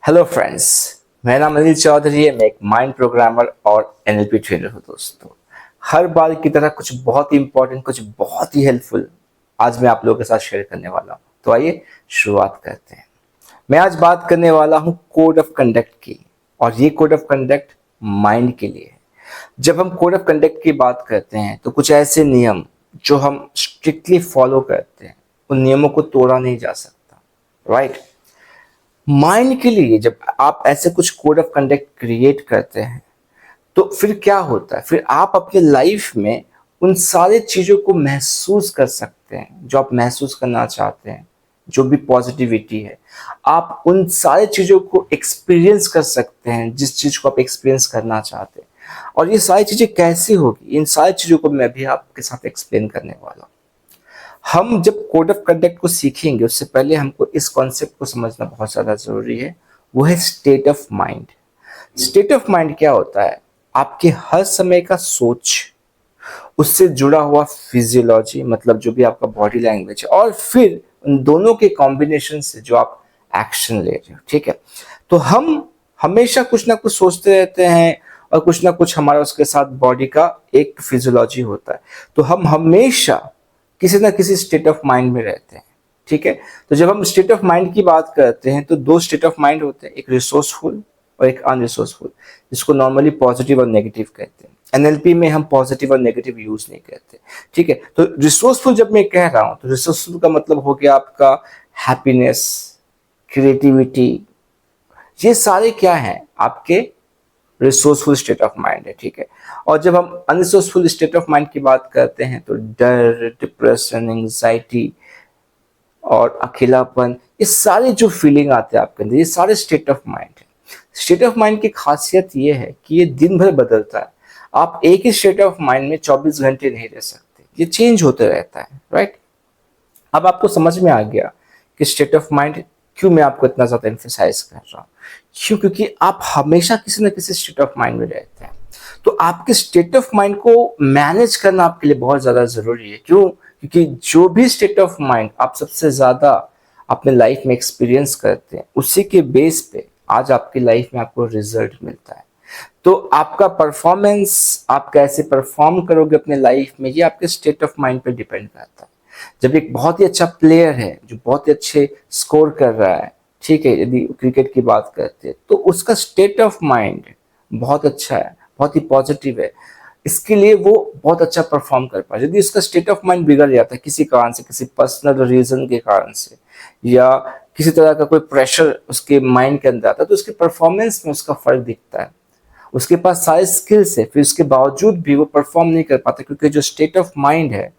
Hello friends. मेरा नाम अनिल चौधरी है। मैं एक माइंड प्रोग्रामर और एनएलपी ट्रेनर हूँ दोस्तों। हर बार की तरह कुछ बहुत ही इंपॉर्टेंट, कुछ बहुत ही हेल्पफुल आज मैं आप लोगों के साथ शेयर करने वाला हूँ। तो आइए शुरुआत करते हैं। मैं आज बात करने वाला हूँ कोड ऑफ कंडक्ट की, और ये कोड ऑफ कंडक्ट माइंड के लिए है। जब हम कोड ऑफ कंडक्ट की बात करते हैं तो कुछ ऐसे नियम जो हम स्ट्रिक्टली फॉलो करते हैं, उन नियमों को तोड़ा नहीं जा सकता, राइट। माइंड के लिए जब आप ऐसे कुछ कोड ऑफ कंडक्ट क्रिएट करते हैं तो फिर क्या होता है, फिर आप अपने लाइफ में उन सारे चीजों को महसूस कर सकते हैं जो आप महसूस करना चाहते हैं। जो भी पॉजिटिविटी है, आप उन सारे चीजों को एक्सपीरियंस कर सकते हैं जिस चीज को आप एक्सपीरियंस करना चाहते हैं। और ये सारी चीजें कैसी होगी, इन सारी चीजों को मैं भी आपके साथ एक्सप्लेन करने वाला हूँ। हम जब कोड ऑफ कंडक्ट को सीखेंगे उससे पहले हमको इस कॉन्सेप्ट को समझना बहुत ज़्यादा ज़रूरी है। वो है state of mind. State of mind क्या होता है? आपके हर समय का सोच, उससे जुड़ा हुआ फिजियोलॉजी, मतलब जो भी आपका बॉडी लैंग्वेज है, और फिर उन दोनों के कॉम्बिनेशन से जो आप एक्शन ले रहे हो, ठीक है। तो हम हमेशा कुछ ना कुछ सोचते रहते हैं, और कुछ ना कुछ हमारा उसके साथ बॉडी का एक फिजियोलॉजी होता है। तो हम हमेशा किसी ना किसी स्टेट ऑफ माइंड में रहते हैं, ठीक है। तो जब हम स्टेट ऑफ माइंड की बात करते हैं तो दो स्टेट ऑफ माइंड होते हैं, एक रिसोर्सफुल और एक अनरिसोर्सफुल, जिसको नॉर्मली पॉजिटिव और नेगेटिव कहते हैं। एनएलपी में हम पॉजिटिव और नेगेटिव यूज नहीं करते, ठीक है। तो रिसोर्सफुल जब मैं कह रहा हूं तो रिसोर्सफुल का मतलब हो गया आपका हैप्पीनेस, क्रिएटिविटी, ये सारे क्या हैं आपके रिसोर्सफुल स्टेट ऑफ माइंड है, ठीक है। और जब हम अनरिसोर्सफुल स्टेट ऑफ माइंड की बात करते हैं तो डर, डिप्रेशन, एंजाइटी और अकेलापन, ये सारे जो फीलिंग आते हैं आपके अंदर, ये सारे स्टेट ऑफ माइंड है। स्टेट ऑफ माइंड की खासियत ये है कि ये दिन भर बदलता है। आप एक ही स्टेट ऑफ माइंड में 24 घंटे नहीं रह सकते, ये चेंज होते रहता है, राइट। अब आपको समझ में आ गया कि स्टेट ऑफ माइंड क्यों मैं आपको इतना ज्यादा एम्फेसाइज कर रहा हूँ। क्यों? क्योंकि आप हमेशा किसी न किसी स्टेट ऑफ माइंड में रहते हैं। तो आपके स्टेट ऑफ माइंड को मैनेज करना आपके लिए बहुत ज्यादा जरूरी है। क्यों? क्योंकि जो भी स्टेट ऑफ माइंड आप सबसे ज्यादा अपने लाइफ में एक्सपीरियंस करते हैं, उसी के बेस पे आज आपकी लाइफ में आपको रिजल्ट मिलता है। तो आपका परफॉर्मेंस, आप कैसे परफॉर्म करोगे अपने लाइफ में, ये आपके स्टेट ऑफ माइंड पे डिपेंड करता है। जब एक बहुत ही अच्छा प्लेयर है जो बहुत ही अच्छे स्कोर कर रहा है, ठीक है, यदि क्रिकेट की बात करते हैं तो उसका स्टेट ऑफ माइंड बहुत अच्छा है, बहुत ही पॉजिटिव है। इसके लिए वो बहुत अच्छा परफॉर्म कर पाए। यदि उसका स्टेट ऑफ माइंड बिगड़ जाता है किसी कारण से, किसी पर्सनल रीजन के कारण से, या किसी तरह का कोई प्रेशर उसके माइंड के अंदर आता है, तो उसके परफॉर्मेंस में उसका फर्क दिखता है। उसके पास सारे स्किल्स है, फिर उसके बावजूद भी वो परफॉर्म नहीं कर पाता, क्योंकि जो स्टेट ऑफ माइंड है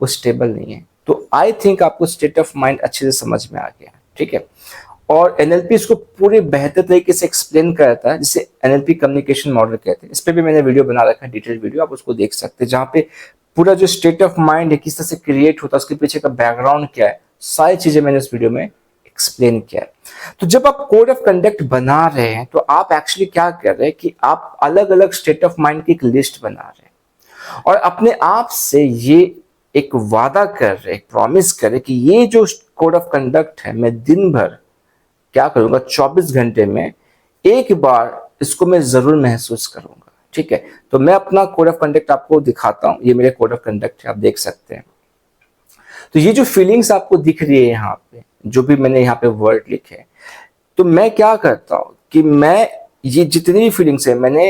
वो स्टेबल नहीं है। तो आई थिंक आपको स्टेट ऑफ माइंड अच्छे से समझ में आ गया, ठीक है। और एनएलपी इसको पूरे बेहतर तरीके से एक्सप्लेन करता है, जिसे एनएलपी कम्युनिकेशन मॉडल कहते हैं। इस पर भी मैंने वीडियो बना रखा है, डिटेल वीडियो, आप उसको देख सकते हैं, जहाँ पे पूरा जो स्टेट ऑफ माइंड है किस तरह से क्रिएट होता है, उसके पीछे का बैकग्राउंड क्या है, सारी चीजें मैंने इस वीडियो में एक्सप्लेन किया है। तो जब आप कोड ऑफ कंडक्ट बना रहे हैं तो आप एक्चुअली क्या कर रहे हैं कि आप अलग अलग स्टेट ऑफ माइंड की एक लिस्ट बना रहे हैं, और अपने आप से ये एक वादा कर रहे, एक प्रॉमिस कर रहे कि ये जो कोड ऑफ कंडक्ट है, मैं दिन भर क्या करूंगा, 24 घंटे में एक बार इसको मैं जरूर महसूस करूंगा, ठीक है। तो मैं अपना कोड ऑफ कंडक्ट आपको दिखाता हूं। ये मेरे कोड ऑफ कंडक्ट है, आप देख सकते हैं। तो ये जो फीलिंग्स आपको दिख रही है यहाँ पे, जो भी मैंने यहाँ पे वर्ड लिखे, तो मैं क्या करता हूँ कि मैं ये जितनी भी फीलिंग्स है, मैंने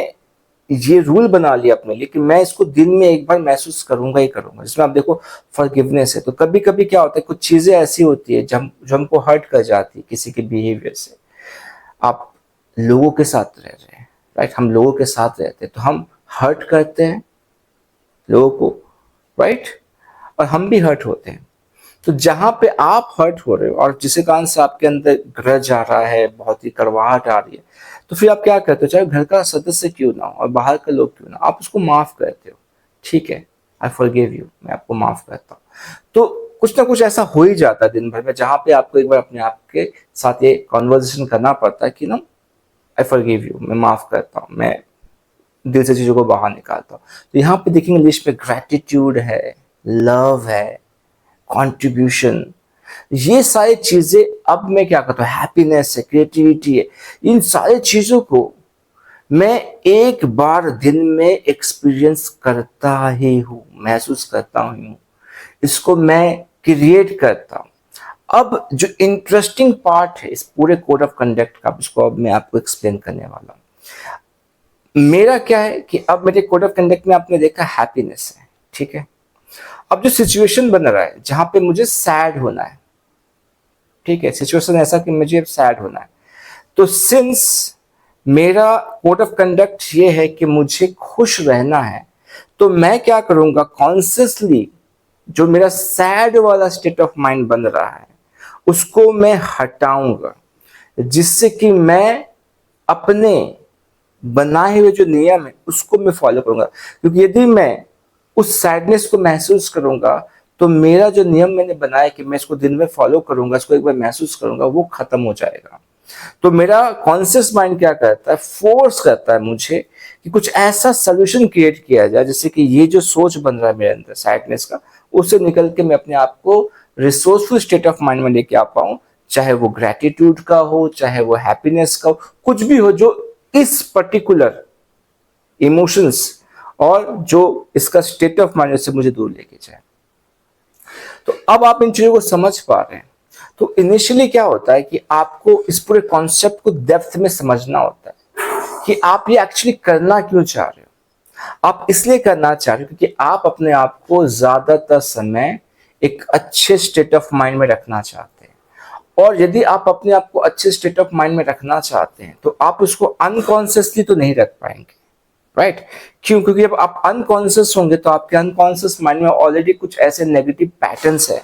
ये रूल बना लिया अपने लिए कि मैं इसको दिन में एक बार महसूस करूंगा ही करूंगा। जिसमें आप देखो फॉरगिवनेस है। तो कभी कभी क्या होता है, कुछ चीजें ऐसी होती है जो हमको हर्ट कर जाती है किसी के बिहेवियर से। आप लोगों के साथ रह रहे हैं, राइट, हम लोगों के साथ रहते हैं तो हम हर्ट करते हैं लोगों को, राइट, और हम भी हर्ट होते हैं। तो जहां पे आप हर्ट हो रहे हो और जिसके कारण से आपके अंदर ग्रज आ रहा है, बहुत ही कड़वाहट आ रही है, तो फिर आप क्या करते हो, चाहे घर का सदस्य क्यों ना हो और बाहर के लोग क्यों ना, आप उसको माफ करते हो, ठीक है, आई फॉरगिव यू, मैं आपको माफ करता हूँ। तो कुछ ना कुछ ऐसा हो ही जाता है दिन भर में, जहां पे आपको एक बार अपने आप के साथ ये कॉन्वर्जेशन करना पड़ता है कि ना, आई फॉरगिव यू, मैं माफ करता हूँ, मैं दिल से चीजों को बाहर निकालता हूँ। तो यहाँ पे देखेंगे लिस्ट में ग्रेटिट्यूड है, लव है, कंट्रीब्यूशन, ये सारी चीजें अब मैं क्या करता हूँ, हैप्पीनेस है, क्रिएटिविटी है, इन सारी चीजों को मैं एक बार दिन में एक्सपीरियंस करता ही हूँ, महसूस करता हूँ, इसको मैं क्रिएट करता हूँ। अब जो इंटरेस्टिंग पार्ट है इस पूरे कोड ऑफ कंडक्ट का, इसको अब मैं आपको एक्सप्लेन करने वाला हूँ। मेरा क्या है कि अब मेरे कोड ऑफ कंडक्ट में आपने देखा हैप्पीनेस है, ठीक है। अब जो सिचुएशन बन रहा है जहां पे मुझे सैड होना है, ठीक है, सिचुएशन ऐसा कि मुझे सैड होना है, तो सिंस मेरा कोड ऑफ कंडक्ट ये है कि मुझे खुश रहना है, तो मैं क्या करूंगा, कॉन्शियसली जो मेरा सैड वाला स्टेट ऑफ माइंड बन रहा है उसको मैं हटाऊंगा, जिससे कि मैं अपने बनाए हुए जो नियम है उसको मैं फॉलो करूंगा। क्योंकि यदि मैं उस सैडनेस को महसूस करूंगा तो मेरा जो नियम मैंने बनाया कि मैं इसको दिन में फॉलो करूंगा, इसको एक बार महसूस करूंगा, वो खत्म हो जाएगा। तो मेरा कॉन्शियस माइंड क्या करता है, फोर्स करता है मुझे कि कुछ ऐसा सोल्यूशन क्रिएट किया जाए जिससे कि ये जो सोच बन रहा है मेरे अंदर सैडनेस का, उससे निकल के मैं अपने आप को रिसोर्सफुल स्टेट ऑफ माइंड में लेके आ पाऊं, चाहे वो ग्रेटिट्यूड का हो, चाहे वो हैप्पीनेस का हो, कुछ भी हो जो इस पर्टिकुलर इमोशंस और जो इसका स्टेट ऑफ माइंड से मुझे दूर लेके जाए। तो अब आप इन चीजों को समझ पा रहे हैं। तो इनिशियली क्या होता है कि आपको इस पूरे कॉन्सेप्ट को डेप्थ में समझना होता है कि आप ये एक्चुअली करना क्यों चाह रहे हो। आप इसलिए करना चाह रहे हो क्योंकि आप अपने आप को ज्यादातर समय एक अच्छे स्टेट ऑफ माइंड में रखना चाहते हैं। और यदि आप अपने आप को अच्छे स्टेट ऑफ माइंड में रखना चाहते हैं तो आप उसको अनकॉन्शियसली तो नहीं रख पाएंगे, राइट। क्यों? क्योंकि जब आप अनकॉन्शियस होंगे तो आपके अनकॉन्शियस माइंड में ऑलरेडी कुछ ऐसे नेगेटिव पैटर्न्स है,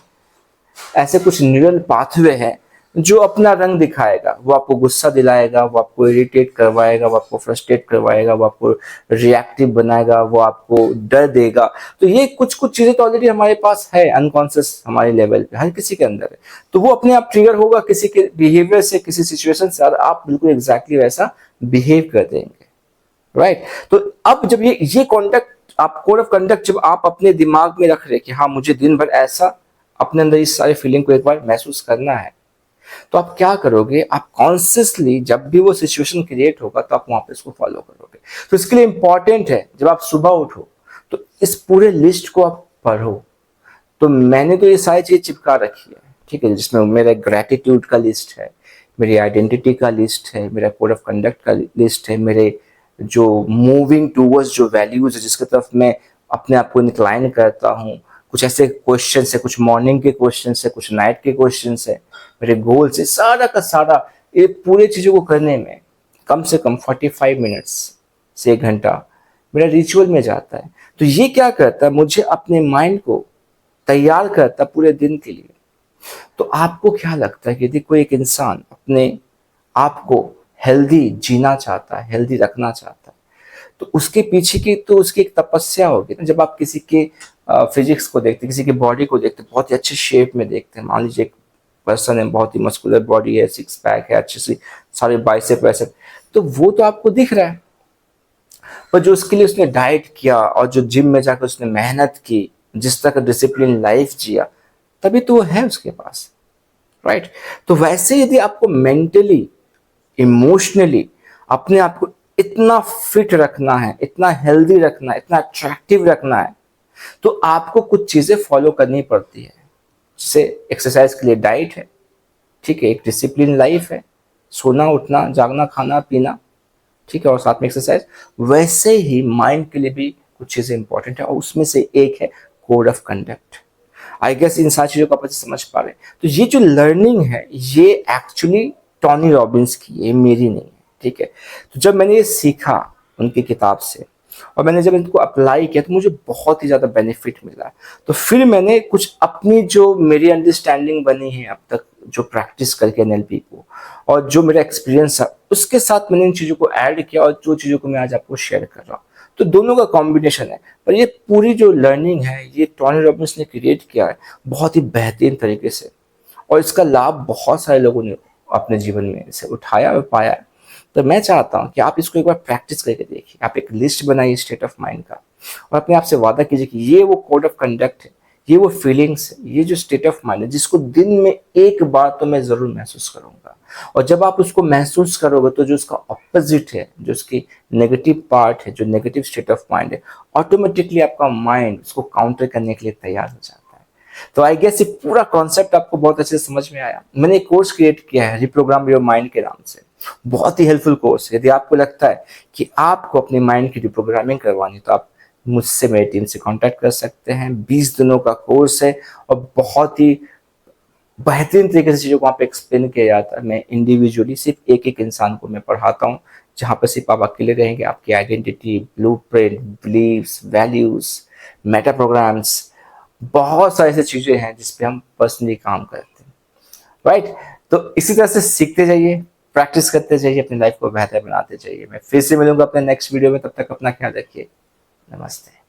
ऐसे कुछ न्यूरल पाथवे हैं जो अपना रंग दिखाएगा। वो आपको गुस्सा दिलाएगा, वो आपको इरिटेट करवाएगा, वो आपको फ्रस्ट्रेट करवाएगा, वो आपको रिएक्टिव बनाएगा, वो आपको डर देगा। तो ये कुछ कुछ चीजें तो ऑलरेडी हमारे पास है, अनकॉन्शियस हमारे लेवल पे हर किसी के अंदर है। तो वो अपने आप ट्रिगर होगा किसी के बिहेवियर से, किसी सिचुएशन से, और आप बिल्कुल एग्जैक्टली वैसा बिहेव कर देंगे, राइट। तो अब जब ये कॉन्डक्ट, आप कोड ऑफ कंडक्ट जब आप अपने दिमाग में रख रहे कि हाँ मुझे दिन भर ऐसा अपने अंदर इस सारी फीलिंग को एक बार महसूस करना है, तो आप क्या करोगे, आप कॉन्शियसली जब भी वो सिचुएशन क्रिएट होगा तो आप वहां पे इसको फॉलो करोगे। तो इसके लिए इंपॉर्टेंट है जब आप सुबह उठो तो इस पूरे लिस्ट को आप पढ़ो। तो मैंने तो ये सारी चीज चिपका रखी है, ठीक है, जिसमें मेरा ग्रेटिट्यूड का लिस्ट है, मेरी आइडेंटिटी का लिस्ट है, मेरा कोड ऑफ कंडक्ट का लिस्ट है, मेरे जो मूविंग टूवर्ड्स जो वैल्यूज है जिसकी तरफ मैं अपने आप को इंक्लाइन करता हूँ, कुछ ऐसे क्वेश्चन है, कुछ मॉर्निंग के क्वेश्चन है, कुछ नाइट के क्वेश्चन है, मेरे गोल्स है, सारा का सारा ये पूरे चीजों को करने में कम से कम 45 मिनट्स से 1 घंटा मेरा रिचुअल में जाता है। तो ये क्या करता है, मुझे अपने माइंड को तैयार करता पूरे दिन के लिए। तो आपको क्या लगता है कि यदि कोई एक इंसान अपने आप को हेल्दी जीना चाहता है, हेल्दी रखना चाहता है, तो उसके पीछे की तो उसकी एक तपस्या होगी ना। जब आप किसी के फिजिक्स को देखते, किसी की बॉडी को देखते, बहुत ही अच्छे शेप में देखते हैं, मान लीजिए एक पर्सन है, बहुत ही मस्कुलर बॉडी है, 6 पैक है, अच्छे से सारे बाइसेप वैसेप, तो वो तो आपको दिख रहा है। पर जो उसके लिए उसने डाइट किया और जो जिम में जाकर उसने मेहनत की, जिस तरह का डिसिप्लिन लाइफ जिया, तभी तो वो है उसके पास, राइट। तो वैसे यदि आपको मेंटली, इमोशनली अपने आप को इतना फिट रखना है, इतना हेल्दी रखना है, इतना अट्रैक्टिव रखना है, तो आपको कुछ चीजें फॉलो करनी पड़ती है। जैसे एक्सरसाइज के लिए डाइट है, ठीक है, एक डिसिप्लिन लाइफ है, सोना उठना, जागना, खाना पीना, ठीक है, और साथ में एक्सरसाइज। वैसे ही माइंड के लिए भी कुछ चीजें इंपॉर्टेंट है और उसमें से एक है code of conduct. I guess इन सारी चीजों को आप समझ पा रहे हैं। तो ये जो लर्निंग है ये एक्चुअली टोनी रॉबिन्स की, ये मेरी नहीं है, ठीक है। तो जब मैंने ये सीखा उनकी किताब से और मैंने जब इनको अप्लाई किया तो मुझे बहुत ही ज़्यादा बेनिफिट मिला। तो फिर मैंने कुछ अपनी जो मेरी अंडरस्टैंडिंग बनी है अब तक जो प्रैक्टिस करके एनएलपी को, और जो मेरा एक्सपीरियंस है उसके साथ मैंने इन चीज़ों को ऐड किया और जो चीज़ों को मैं आज आपको शेयर कर रहा हूँ। तो दोनों का कॉम्बिनेशन है। पर ये पूरी जो लर्निंग है ये टोनी रॉबिन्स ने क्रिएट किया है बहुत ही बेहतरीन तरीके से, और इसका लाभ बहुत सारे लोगों ने अपने जीवन में इसे उठाया और पाया है। तो मैं चाहता हूं कि आप इसको एक बार प्रैक्टिस करके देखिए। आप एक लिस्ट बनाइए स्टेट ऑफ माइंड का और अपने आप से वादा कीजिए कि ये वो कोड ऑफ कंडक्ट है ये वो फीलिंग्स है, ये जो स्टेट ऑफ माइंड है जिसको दिन में एक बार तो मैं जरूर महसूस करूंगा। और जब आप उसको महसूस करोगे तो जो उसका ऑपोजिट है, जो उसकी नेगेटिव पार्ट है, जो नेगेटिव स्टेट ऑफ माइंड है, ऑटोमेटिकली आपका माइंड उसको काउंटर करने के लिए तैयार हो जाता है। तो आई गेस ये पूरा कॉन्सेप्ट आपको बहुत अच्छे से समझ में आया। मैंने एक कोर्स क्रिएट किया है रिप्रोग्राम योर माइंड के नाम से, बहुत ही हेल्पफुल कोर्स है। यदि आपको लगता है कि आपको अपने माइंड की रिप्रोग्रामिंग करवानी तो आप मुझसे, मेरी टीम से कांटेक्ट कर सकते हैं। 20 दिनों का कोर्स है और बहुत ही बेहतरीन तरीके से चीज़ों को वहाँ पे एक्सप्लेन किया जाता है। मैं इंडिविजुअली सिर्फ एक एक इंसान को मैं पढ़ाता हूँ, जहाँ पर सिर्फ आप अकेले रहेंगे। आपकी identity, blueprint, beliefs, values, meta programs, बहुत सारी ऐसी चीज़ें हैं जिस पे हम पर्सनली काम करते हैं, राइट। तो इसी तरह से सीखते जाइए, प्रैक्टिस करते जाइए, अपनी लाइफ को बेहतर बनाते जाइए। मैं फिर से मिलूंगा अपने नेक्स्ट वीडियो में, तब तक अपना ख्याल रखिए। नमस्ते।